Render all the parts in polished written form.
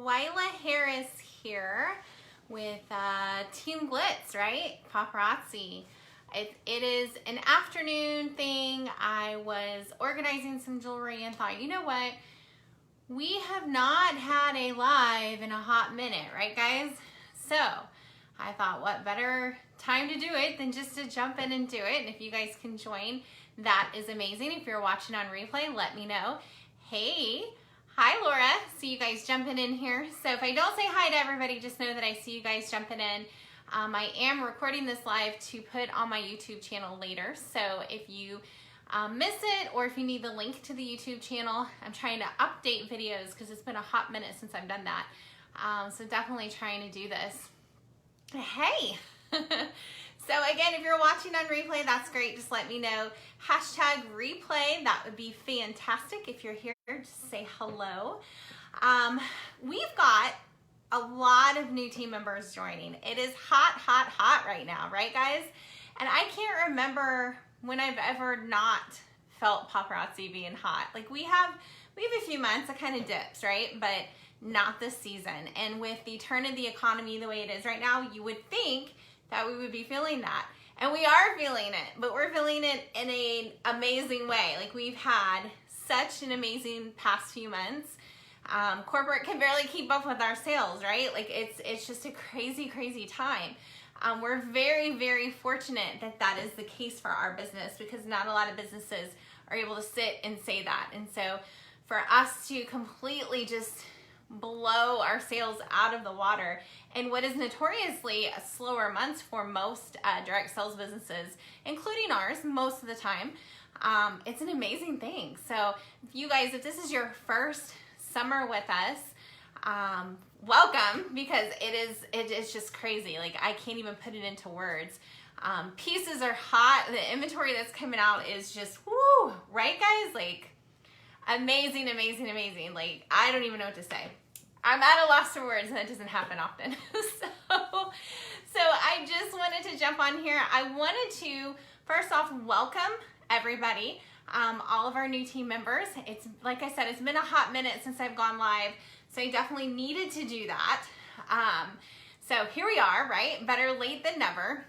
Twylarharris here with Team Glitz, right? Paparazzi. It is an afternoon thing. I was organizing some jewelry and thought, you know what? We have not had a live in a hot minute, right guys? So I thought, what better time to do it than just to jump in and do it. And if you guys can join, that is amazing. If you're watching on replay, let me know. Hey, hi Laura, see you guys jumping in here. So if I don't say hi to everybody, just know that I see you guys jumping in. I am recording this live to put on my YouTube channel later. So if you miss it, or if you need the link to the YouTube channel, I'm trying to update videos because it's been a hot minute since I've done that. So definitely trying to do this. Hey. So again, if you're watching on replay, that's great. Just let me know. Hashtag replay. That would be fantastic. If you're here, just say hello. We've got a lot of new team members joining. It is hot, hot, hot right now, right guys? And I can't remember when I've ever not felt paparazzi being hot. Like we have a few months that kind of dips, right? But not this season. And with the turn of the economy the way it is right now, you would think that we would be feeling that. And we are feeling it, but we're feeling it in an amazing way. Like we've had such an amazing past few months. Corporate can barely keep up with our sales, right? Like it's just a crazy, crazy time. We're very, very fortunate that that is the case for our business because not a lot of businesses are able to sit and say that. And so for us to completely just blow our sales out of the water in what is notoriously a slower months for most direct sales businesses, including ours most of the time, it's an amazing thing. So if you guys, if this is your first summer with us, welcome, because it is just crazy. Like I can't even put it into words. Pieces are hot. The inventory that's coming out is just woo, right guys? Like amazing, amazing, amazing. Like I don't even know what to say. I'm at a loss for words and that doesn't happen often. So I just wanted to jump on here. I wanted to first off welcome everybody, all of our new team members. It's like I said, it's been a hot minute since I've gone live, so I definitely needed to do that. So here we are, right? Better late than never.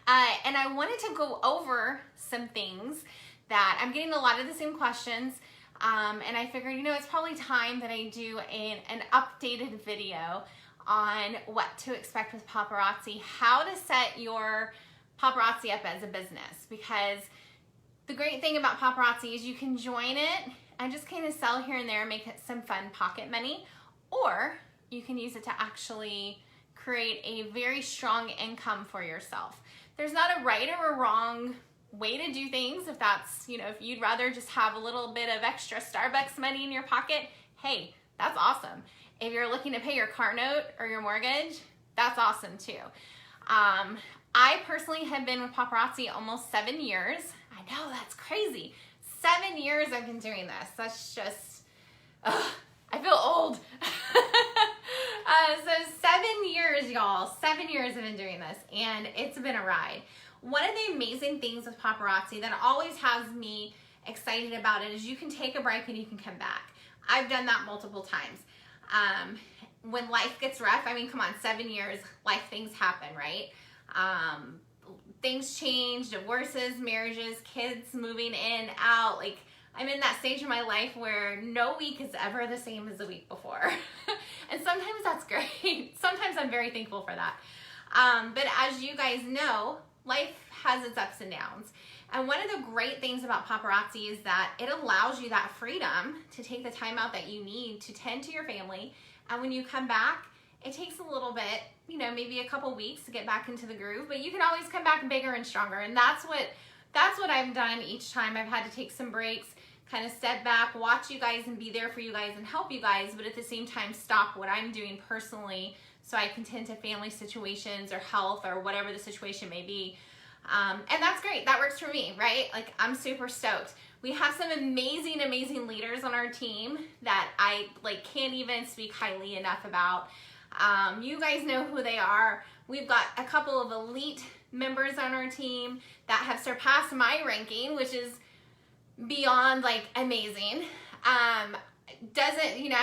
And I wanted to go over some things that I'm getting a lot of the same questions. And I figured, you know, it's probably time that I do an updated video on what to expect with paparazzi, how to set your paparazzi up as a business. Because the great thing about paparazzi is you can join it and just kind of sell here and there and make it some fun pocket money, or you can use it to actually create a very strong income for yourself. There's not a right or a wrong way to do things. If that's, you know, if you'd rather just have a little bit of extra Starbucks money in your pocket, hey, that's awesome. If you're looking to pay your car note or your mortgage, that's awesome too. I personally have been with paparazzi almost 7 years. I know, that's crazy. 7 years I've been doing this. That's just, I feel old. So 7 years, y'all. 7 years I've been doing this, and it's been a ride. One of the amazing things with paparazzi that always has me excited about it is you can take a break and you can come back. I've done that multiple times. When life gets rough, I mean, come on, 7 years, life things happen, right? Things change, divorces, marriages, kids moving in, out. Like I'm in that stage of my life where no week is ever the same as the week before. And sometimes that's great. Sometimes I'm very thankful for that. But as you guys know, life has its ups and downs. And one of the great things about paparazzi is that it allows you that freedom to take the time out that you need to tend to your family. And when you come back, it takes a little bit, you know, maybe a couple weeks to get back into the groove, but you can always come back bigger and stronger. And that's what I've done each time. I've had to take some breaks, kind of step back, watch you guys and be there for you guys and help you guys, but at the same time stop what I'm doing personally so I can tend to family situations or health or whatever the situation may be. And that's great. That works for me, right? Like I'm super stoked. We have some amazing, amazing leaders on our team that I can't even speak highly enough about. You guys know who they are. We've got a couple of elite members on our team that have surpassed my ranking, which is beyond like amazing. I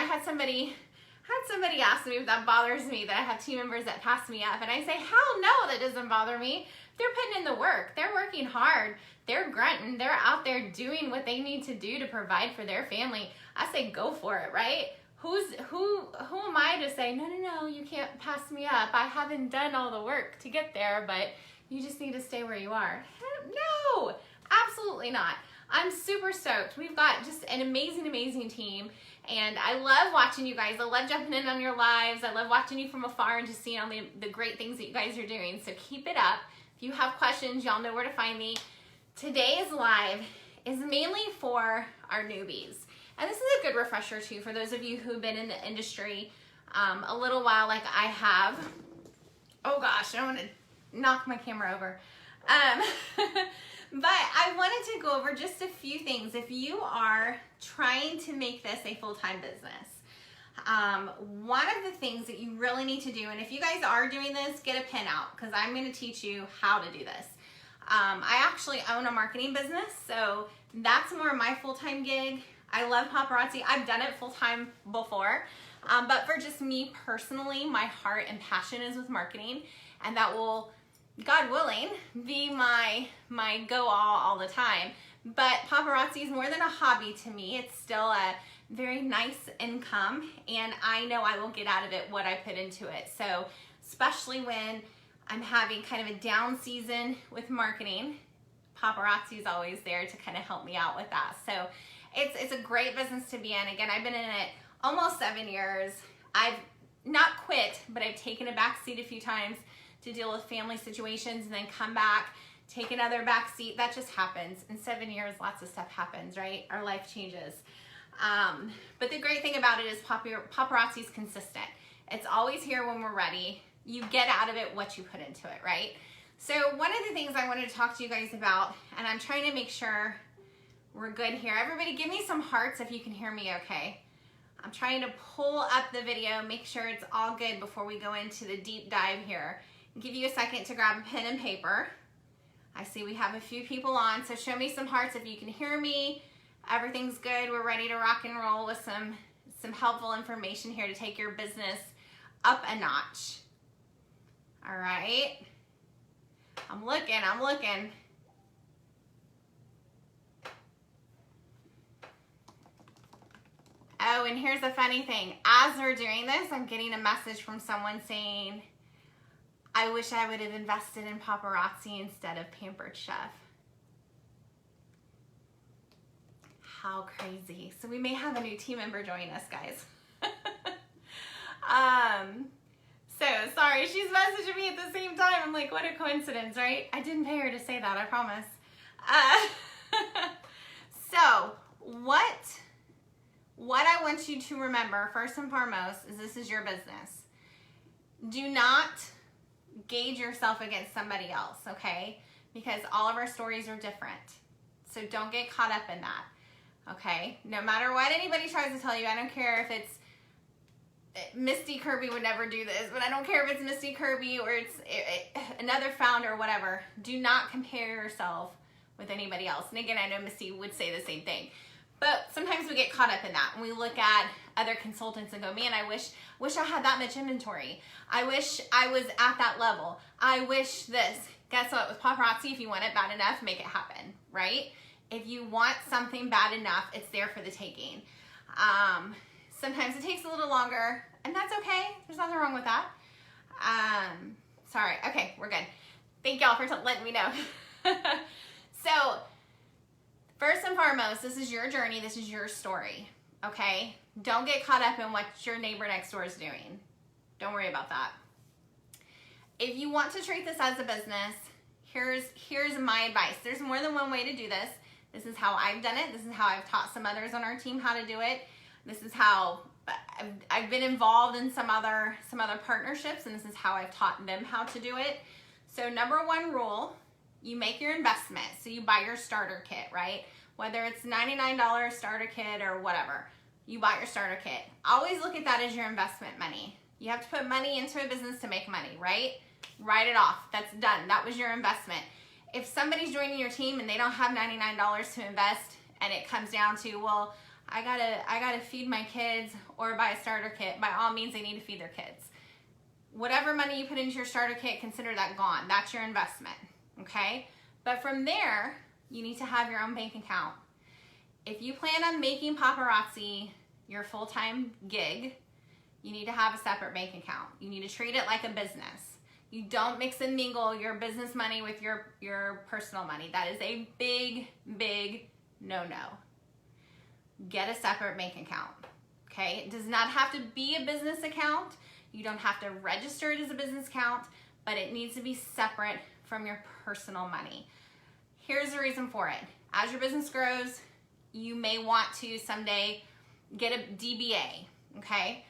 had somebody had somebody ask me if that bothers me that I have team members that pass me up, and I say, hell no, that doesn't bother me. They're putting in the work. They're working hard. They're grunting. They're out there doing what they need to do to provide for their family. I say go for it, right? Who am I to say, no, you can't pass me up. I haven't done all the work to get there, but you just need to stay where you are. No, absolutely not. I'm super stoked. We've got just an amazing, amazing team. And I love watching you guys. I love jumping in on your lives. I love watching you from afar and just seeing all the great things that you guys are doing. So keep it up. If you have questions, y'all know where to find me. Today's live is mainly for our newbies. And this is a good refresher too for those of you who've been in the industry a little while like I have. Oh gosh, I want to knock my camera over. But I wanted to go over just a few things. If you are trying to make this a full-time business, one of the things that you really need to do, and if you guys are doing this, get a pen out because I'm going to teach you how to do this. I actually own a marketing business, so that's more my full-time gig. I love Paparazzi. I've done it full-time before, but for just me personally, my heart and passion is with marketing, and that will, God willing, be my go all the time. But paparazzi is more than a hobby to me. It's still a very nice income, and I know I will get out of it what I put into it. So especially when I'm having kind of a down season with marketing, paparazzi is always there to kind of help me out with that. So it's a great business to be in. Again, I've been in it almost 7 years. I've not quit, but I've taken a back seat a few times to deal with family situations and then come back, take another back seat. That just happens. In 7 years, lots of stuff happens, right? Our life changes. But the great thing about it is paparazzi is consistent. It's always here when we're ready. You get out of it what you put into it, right? So one of the things I wanted to talk to you guys about, and I'm trying to make sure we're good here. Everybody give me some hearts if you can hear me okay. I'm trying to pull up the video, make sure it's all good before we go into the deep dive here. Give you a second to grab a pen and paper. I see we have a few people on, so show me some hearts if you can hear me. Everything's good. We're ready to rock and roll with some helpful information here to take your business up a notch. All right. I'm looking. Oh, and here's the funny thing. As we're doing this, I'm getting a message from someone saying, I wish I would have invested in paparazzi instead of Pampered Chef. How crazy. So we may have a new team member join us, guys. So sorry, she's messaging me at the same time. I'm like, what a coincidence, right? I didn't pay her to say that, I promise. So what I want you to remember first and foremost is this is your business. Do not gauge yourself against somebody else, okay? Because all of our stories are different. So don't get caught up in that, okay? No matter what anybody tries to tell you, I don't care if it's Misty Kirby would never do this, but I don't care if it's Misty Kirby or it's another founder or whatever. Do not compare yourself with anybody else. And again, I know Misty would say the same thing. But sometimes we get caught up in that and we look at other consultants and go, man, I wish I had that much inventory. I wish I was at that level. I wish this. Guess what? With paparazzi, if you want it bad enough, make it happen, right? If you want something bad enough, it's there for the taking. Sometimes it takes a little longer, and that's okay. There's nothing wrong with that. Sorry. Okay, we're good. Thank y'all for letting me know. So, first and foremost, this is your journey. This is your story, okay? Don't get caught up in what your neighbor next door is doing. Don't worry about that. If you want to treat this as a business, here's my advice. There's more than one way to do this. This is how I've done it. This is how I've taught some others on our team how to do it. This is how I've been involved in some other partnerships, and this is how I've taught them how to do it. So number one rule, you make your investment. So you buy your starter kit, right? Whether it's $99 starter kit or whatever, you buy your starter kit. Always look at that as your investment money. You have to put money into a business to make money, right? Write it off. That's done. That was your investment. If somebody's joining your team and they don't have $99 to invest and it comes down to, well, I gotta feed my kids or buy a starter kit. By all means, they need to feed their kids. Whatever money you put into your starter kit, consider that gone. That's your investment, okay? But from there, you need to have your own bank account. If you plan on making Paparazzi your full-time gig, you need to have a separate bank account. You need to treat it like a business. You don't mix and mingle your business money with your personal money. That is a big, big no-no. Get a separate bank account, okay? It does not have to be a business account. You don't have to register it as a business account, but it needs to be separate from your personal money. Here's the reason for it. As your business grows, you may want to someday get a DBA, okay?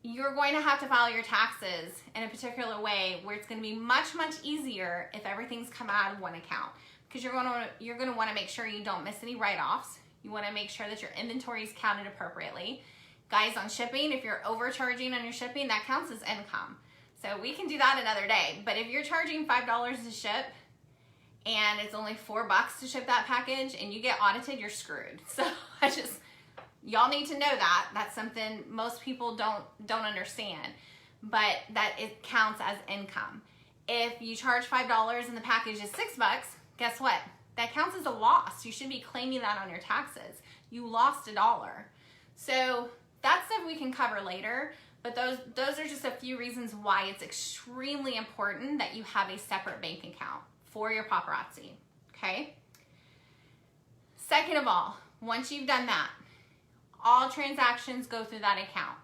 You're going to have to file your taxes in a particular way where it's going to be much, much easier if everything's come out of one account, because you're going to want to make sure you don't miss any write-offs. You want to make sure that your inventory is counted appropriately. Guys, on shipping, if you're overcharging on your shipping, that counts as income. So we can do that another day. But if you're charging $5 to ship and it's only $4 to ship that package and you get audited, you're screwed. So y'all need to know that. That's something most people don't understand, but that it counts as income. If you charge $5 and the package is $6, guess what? That counts as a loss. You should be claiming that on your taxes. You lost $1. So that's stuff we can cover later, but those are just a few reasons why it's extremely important that you have a separate bank account for your Paparazzi, okay? Second of all, once you've done that, all transactions go through that account,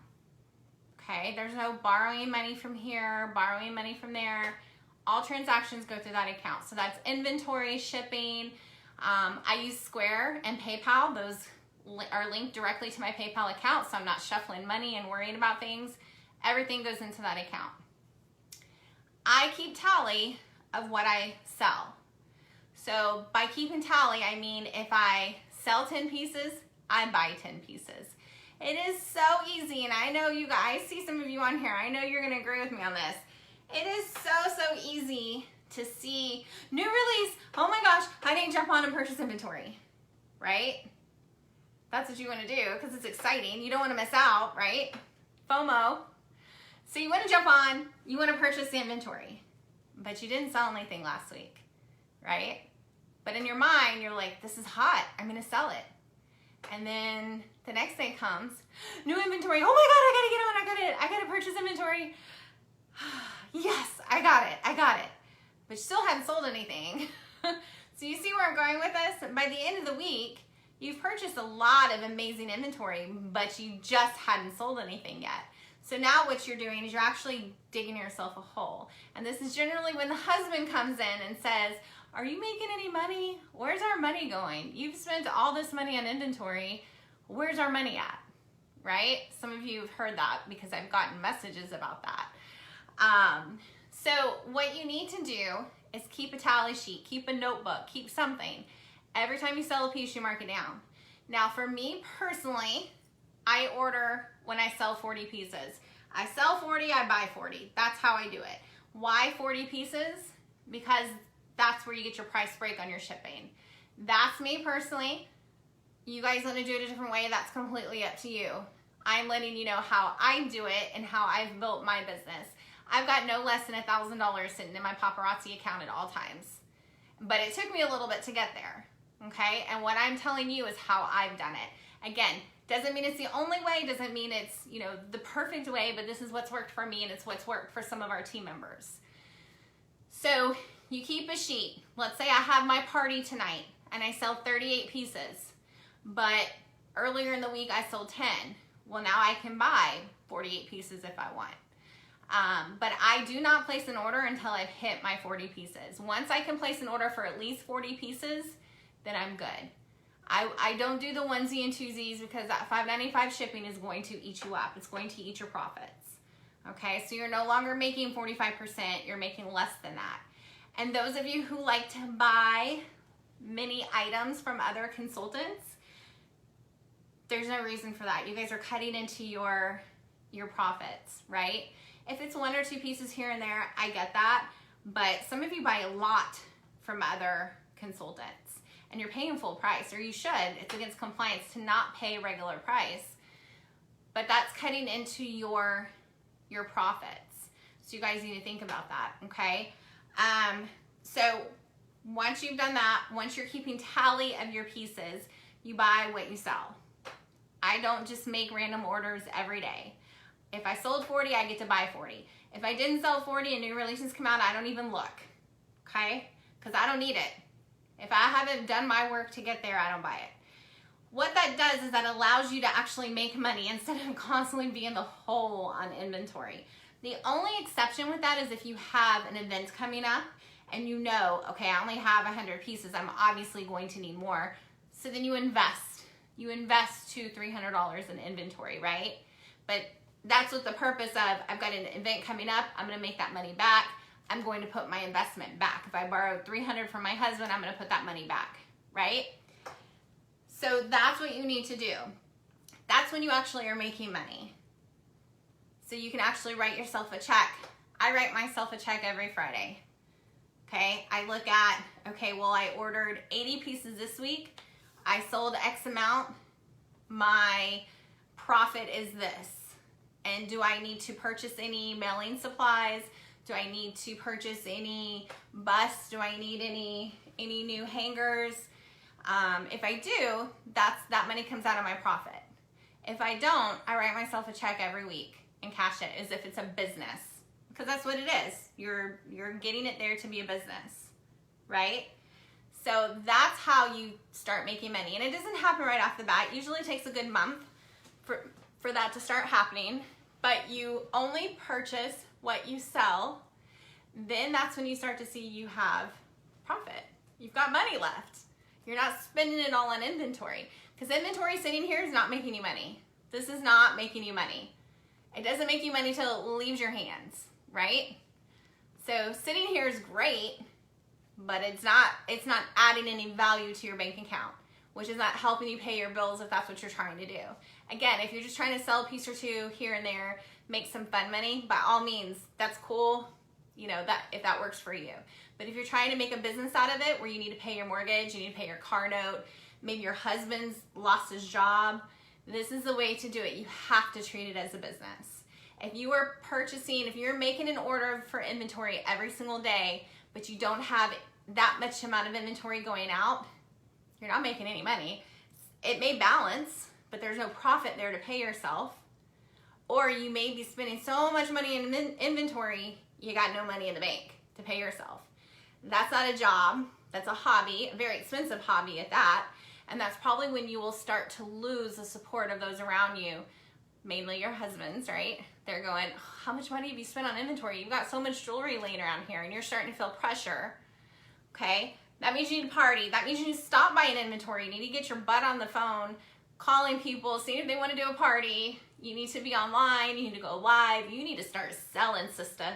okay? There's no borrowing money from here, borrowing money from there. All transactions go through that account. So that's inventory, shipping. I use Square and PayPal. Those are linked directly to my PayPal account, so I'm not shuffling money and worrying about things. Everything goes into that account. I keep tally of what I sell. So by keeping tally, I mean if I sell 10 pieces, I buy 10 pieces. It is so easy, and I know you guys, I see some of you on here, I know you're gonna agree with me on this. It is so easy to see new release, oh my gosh, I didn't jump on and purchase inventory, right? That's what you want to do because it's exciting. You don't want to miss out, right? FOMO. So you want to jump on, you want to purchase the inventory, but you didn't sell anything last week, right? But in your mind, you're like, this is hot, I'm going to sell it. And then the next day comes, new inventory, oh my God, I got to purchase inventory. Yes, I got it. But you still hadn't sold anything. So you see where I'm going with this? By the end of the week, you've purchased a lot of amazing inventory, but you just hadn't sold anything yet. So now what you're doing is you're actually digging yourself a hole. And this is generally when the husband comes in and says, are you making any money? Where's our money going? You've spent all this money on inventory. Where's our money at? Right? Some of you have heard that because I've gotten messages about that. So what you need to do is keep a tally sheet, keep a notebook, keep something. Every time you sell a piece, you mark it down. Now for me personally, I order when I sell 40 pieces. I sell 40, I buy 40. That's how I do it. Why 40 pieces? Because that's where you get your price break on your shipping. That's me personally. You guys want to do it a different way, that's completely up to you. I'm letting you know how I do it and how I've built my business. I've got no less than $1,000 sitting in my Paparazzi account at all times. But it took me a little bit to get there, okay? And what I'm telling you is how I've done it. Again, doesn't mean it's the only way, doesn't mean it's, you know, the perfect way, but this is what's worked for me and it's what's worked for some of our team members. So you keep a sheet. Let's say I have my party tonight and I sell 38 pieces, but earlier in the week I sold 10. Well, now I can buy 48 pieces if I want. But I do not place an order until I've hit my 40 pieces. Once I can place an order for at least 40 pieces, then I'm good. I don't do the onesie and twosies because that $5.95 shipping is going to eat you up. It's going to eat your profits. Okay, so you're no longer making 45%, you're making less than that. And those of you who like to buy many items from other consultants, there's no reason for that. You guys are cutting into your profits, right? If it's 1 or 2 pieces here and there, I get that. But some of you buy a lot from other consultants. and you're paying full price, or you should. It's against compliance to not pay regular price, but that's cutting into your profits. So you guys need to think about that, okay? So once you've done that, once you're keeping tally of your pieces, you buy what you sell. I don't just make random orders every day. If I sold 40, I get to buy 40. If I didn't sell 40 and new releases come out, I don't even look, okay? Because I don't need it. If I haven't done my work to get there, I don't buy it. What that does is that allows you to actually make money instead of constantly being the hole on inventory. The only exception with that is if you have an event coming up and you know, okay, I only have 100 pieces, I'm obviously going to need more. So then you invest. You invest $200, $300 in inventory, right? But that's what the purpose of, I've got an event coming up, I'm gonna make that money back, I'm going to put my investment back. If I borrowed $300 from my husband, I'm gonna put that money back, right? So that's what you need to do. That's when you actually are making money. So you can actually write yourself a check. I write myself a check every Friday, okay? I look at, okay, well, I ordered 80 pieces this week, I sold X amount, my profit is this. And do I need to purchase any mailing supplies? Do I need to purchase any busts? Do I need any new hangers? If I do, that money comes out of my profit. If I don't, I write myself a check every week and cash it as if it's a business, because that's what it is. You're getting it there to be a business, right? So that's how you start making money. And it doesn't happen right off the bat. It usually takes a good month for that to start happening. But you only purchase what you sell. Then that's when you start to see you have profit. You've got money left. You're not spending it all on inventory. Because inventory sitting here is not making you money. This is not making you money. It doesn't make you money till it leaves your hands, right? So sitting here is great, but it's not adding any value to your bank account, which is not helping you pay your bills if that's what you're trying to do. Again, if you're just trying to sell a piece or two here and there, make some fun money, by all means, that's cool, you know, that if that works for you. But if you're trying to make a business out of it where you need to pay your mortgage, you need to pay your car note, maybe your husband's lost his job, this is the way to do it. You have to treat it as a business. If you are purchasing, if you're making an order for inventory every single day, but you don't have that much amount of inventory going out, you're not making any money. It may balance, but there's no profit there to pay yourself. Or you may be spending so much money in inventory, you got no money in the bank to pay yourself. That's not a job, that's a hobby, a very expensive hobby at that. And that's probably when you will start to lose the support of those around you, mainly your husbands, right? They're going, how much money have you spent on inventory? You've got so much jewelry laying around here and you're starting to feel pressure, okay? That means you need to party. That means you need to stop buying inventory. You need to get your butt on the phone, calling people, seeing if they want to do a party. You need to be online. You need to go live. You need to start selling, sister.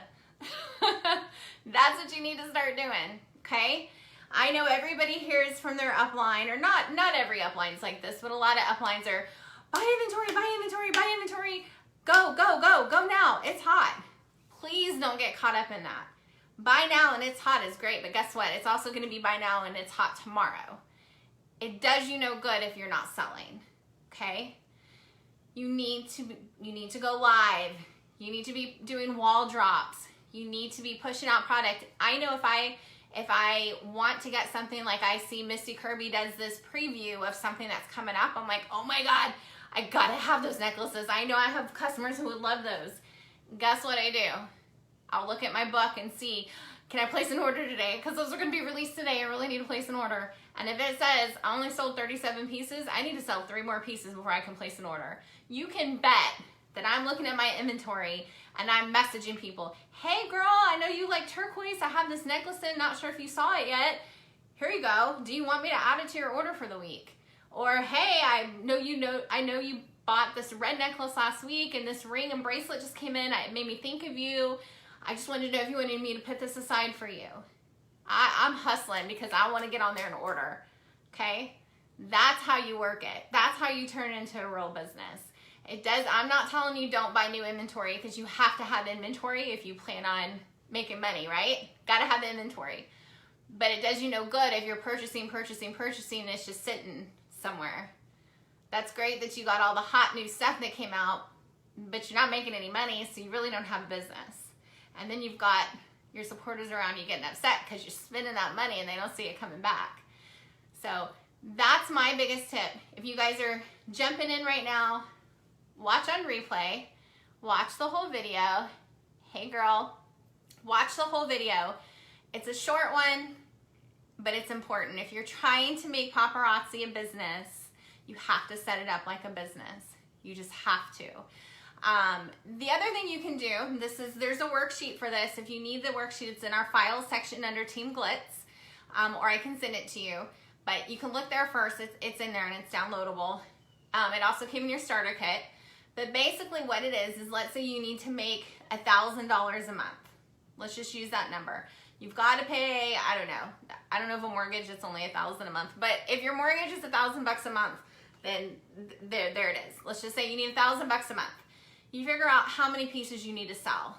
That's what you need to start doing, okay? I know everybody hears from their upline, or not every upline is like this, but a lot of uplines are, buy inventory, buy inventory, buy inventory. Go, go, go, go now. It's hot. Please don't get caught up in that. Buy now and it's hot is great, but guess what? It's also going to be buy now and it's hot tomorrow. It does you no good if you're not selling, okay? You need to go live. You need to be doing wall drops. You need to be pushing out product. I know if I want to get something, like I see Misty Kirby does this preview of something that's coming up, I'm like, oh my God, I gotta have those necklaces. I know I have customers who would love those. Guess what I do? I'll look at my book and see, can I place an order today? Because those are going to be released today. I really need to place an order. And if it says I only sold 37 pieces, I need to sell 3 more pieces before I can place an order. You can bet that I'm looking at my inventory and I'm messaging people, hey girl, I know you like turquoise. I have this necklace in, not sure if you saw it yet. Here you go. Do you want me to add it to your order for the week? Or hey, I know you bought this red necklace last week and this ring and bracelet just came in. It made me think of you. I just wanted to know if you wanted me to put this aside for you. I'm hustling because I want to get on there and order, okay? That's how you work it. That's how you turn it into a real business. It does. I'm not telling you don't buy new inventory, because you have to have inventory if you plan on making money, right? Got to have the inventory. but it does you no good if you're purchasing, and it's just sitting somewhere. That's great that you got all the hot new stuff that came out, but you're not making any money, so you really don't have a business. And then you've got your supporters around you getting upset because you're spending that money and they don't see it coming back. So that's my biggest tip. If you guys are jumping in right now, watch on replay, watch the whole video. Hey girl, watch the whole video. It's a short one, but it's important. If you're trying to make Paparazzi a business, you have to set it up like a business. You just have to. The other thing you can do, there's a worksheet for this. If you need the worksheet, it's in our files section under Team Glitz, or I can send it to you. But you can look there first. It's in there and it's downloadable. It also came in your starter kit. But basically what it is let's say you need to make $1,000 a month. Let's just use that number. You've got to pay, I don't know if a mortgage, it's only $1,000 a month. But if your mortgage is $1,000 a month, then there it is. Let's just say you need $1,000 a month. You figure out how many pieces you need to sell,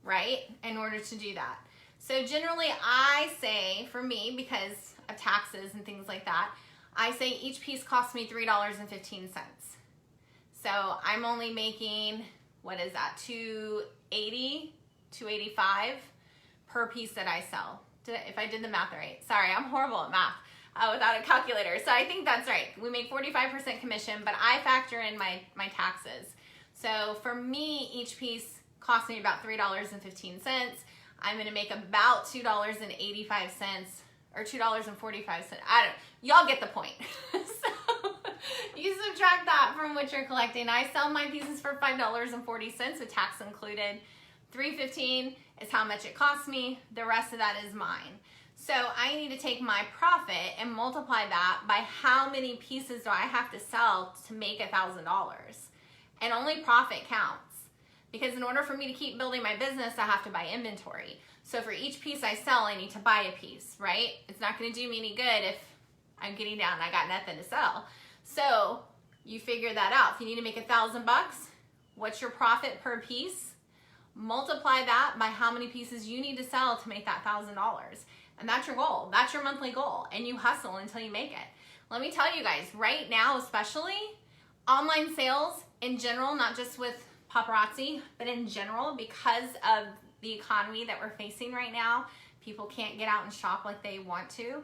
right, in order to do that. So generally I say, for me, because of taxes and things like that, I say each piece costs me $3.15. So I'm only making, what is that, $2.80, $2.85 per piece that I sell. If I did the math right. Sorry, I'm horrible at math without a calculator. So I think that's right. We make 45% commission, but I factor in my taxes. So for me, each piece costs me about $3.15. I'm gonna make about $2.85 or $2.45. Y'all get the point. So you subtract that from what you're collecting. I sell my pieces for $5.40 with tax included. $3.15 is how much it costs me. The rest of that is mine. So I need to take my profit and multiply that by how many pieces do I have to sell to make $1,000. And only profit counts. Because in order for me to keep building my business, I have to buy inventory. So for each piece I sell, I need to buy a piece, right? It's not gonna do me any good if I'm getting down and I got nothing to sell. So you figure that out. If you need to make $1,000, what's your profit per piece? Multiply that by how many pieces you need to sell to make that $1,000. And that's your goal. That's your monthly goal. And you hustle until you make it. Let me tell you guys, right now especially, online sales in general, not just with Paparazzi, but in general, because of the economy that we're facing right now, people can't get out and shop like they want to.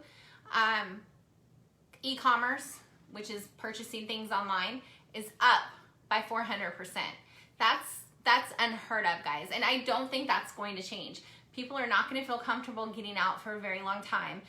E-commerce, which is purchasing things online, is up by 400%. That's unheard of, guys. And I don't think that's going to change. People are not going to feel comfortable getting out for a very long time.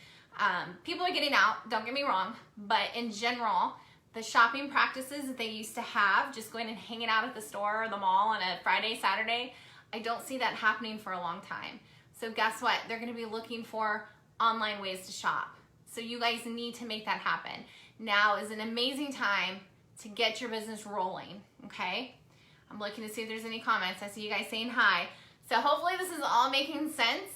People are getting out, don't get me wrong, but in general, the shopping practices that they used to have, just going and hanging out at the store or the mall on a Friday, Saturday, I don't see that happening for a long time. So guess what? They're going to be looking for online ways to shop. So you guys need to make that happen. Now is an amazing time to get your business rolling, okay? I'm looking to see if there's any comments. I see you guys saying hi. So hopefully this is all making sense.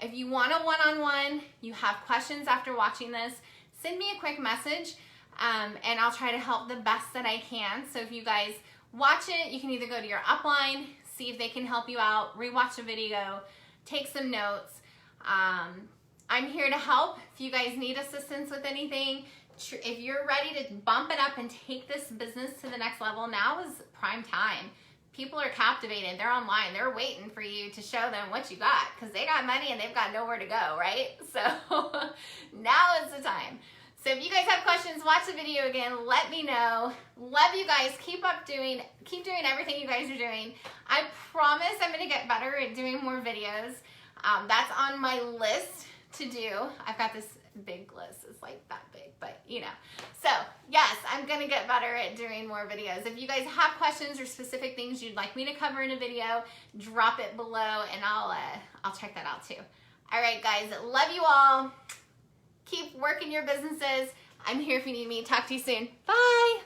If you want a one-on-one, you have questions after watching this, send me a quick message. And I'll try to help the best that I can. So if you guys watch it, you can either go to your upline, see if they can help you out, rewatch the video, take some notes. I'm here to help. If you guys need assistance with anything, if you're ready to bump it up and take this business to the next level, now is prime time. People are captivated. They're online. They're waiting for you to show them what you got because they got money and they've got nowhere to go, right? So now is the time. So if you guys have questions, watch the video again. Let me know. Love you guys. Keep doing everything you guys are doing. I promise I'm going to get better at doing more videos. That's on my list to do. I've got this big list. It's like that big, but you know. So yes, I'm going to get better at doing more videos. If you guys have questions or specific things you'd like me to cover in a video, drop it below and I'll check that out too. All right, guys. Love you all. Keep working your businesses. I'm here if you need me. Talk to you soon. Bye.